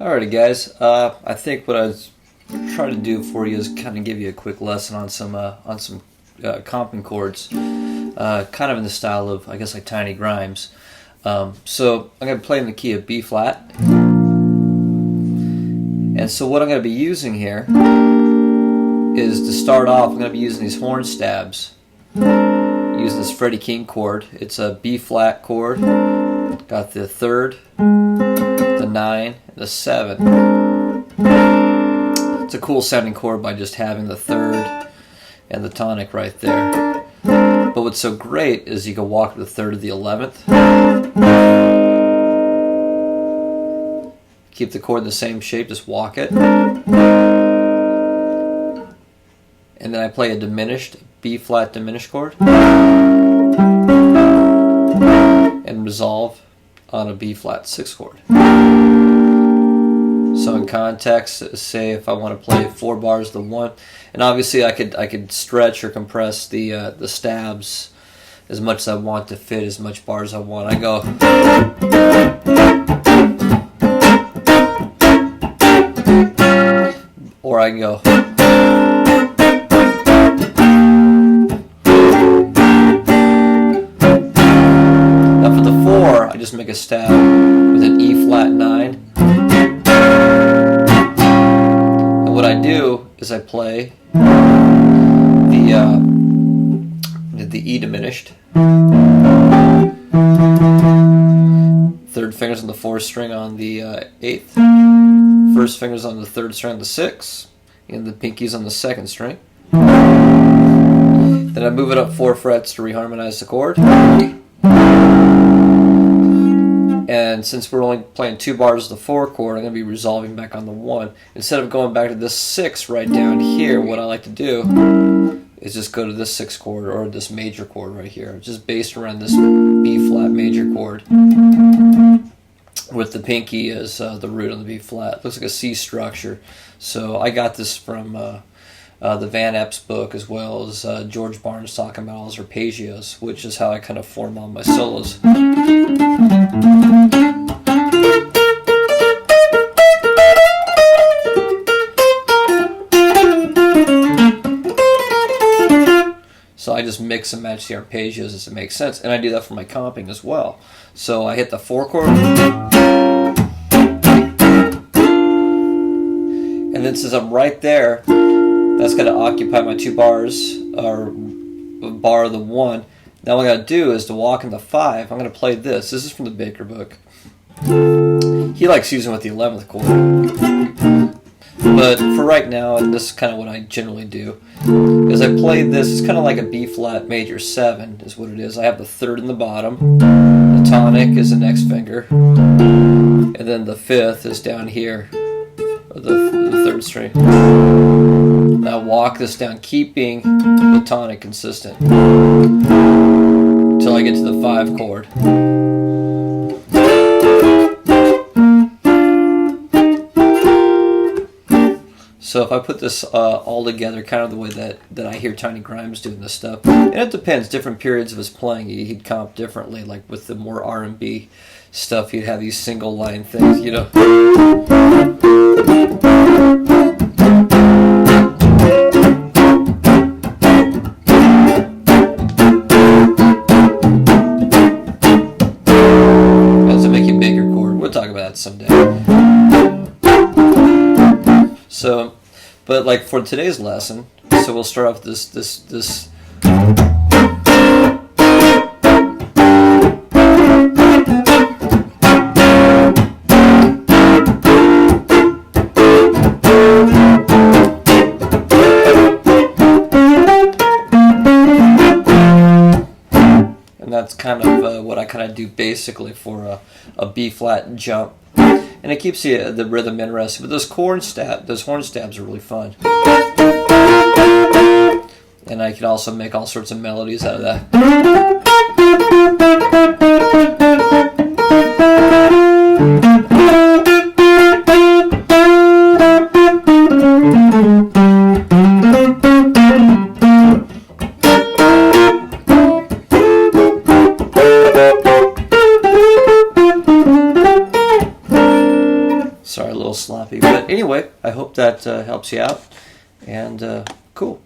Alrighty, guys. I think what I was trying to do for you is kind of give you a quick lesson on some comping chords, kind of in the style of, I guess, like Tiny Grimes. So I'm going to play in the key of B flat, and so what I'm going to be using here is, to start off, I'm going to be using these horn stabs. Use this Freddie King chord. It's a B flat chord. Got the 3rd, the 9, and the 7. It's a cool sounding chord by just having the 3rd and the tonic right there. But what's so great is you can walk the 3rd to the 11th. Keep the chord in the same shape, just walk it. And then I play a diminished, B flat diminished chord. And resolve on a B flat 6 chord. So in context, say if I want to play 4 bars to 1, and obviously I could stretch or compress the stabs as much as I want to fit as much bars as I want. I go, or I can go. Now for the 4, I just make a stab with an E flat 9. And what I do is I play the E diminished. 3rd finger's on the 4th string on the 8th. 1st finger's on the 3rd string on the 6th. And the pinky's on the 2nd string. Then I move it up 4 frets to reharmonize the chord. And since we're only playing 2 bars of the 4 chord, I'm going to be resolving back on the 1. Instead of going back to this 6 right down here, what I like to do is just go to this 6 chord, or this major chord right here, just based around this B flat major chord, with the pinky as the root on the B flat. It looks like a C structure. So I got this from the Van Epps book, as well as George Barnes talking about all his arpeggios, which is how I kind of form all my solos. So I just mix and match the arpeggios as it makes sense, and I do that for my comping as well. So I hit the 4 chord, and then since I'm right there, that's going to occupy my 2 bars, or bar of the 1. Now what I got to do is to walk in the 5. I'm going to play this. This is from the Baker book. He likes using with the 11th chord. But for right now, and this is kind of what I generally do, is I play this. It's kind of like a B flat major 7 is what it is. I have the 3rd in the bottom. The tonic is the next finger. And then the 5th is down here, or the 3rd string. Now walk this down, keeping the tonic consistent until I get to the 5 chord. So if I put this all together, kind of the way that I hear Tiny Grimes doing this stuff, and it depends, different periods of his playing, he'd comp differently. Like with the more R&B stuff, he'd have these single line things, you know. As a make a bigger chord. We'll talk about that someday. So, but like for today's lesson, so we'll start off this. And that's kind of what I kind of do basically for a B flat jump. And it keeps the rhythm interesting. But those horn stabs are really fun. And I can also make all sorts of melodies out of that. Sorry, a little sloppy. But anyway, I hope that helps you out. And cool.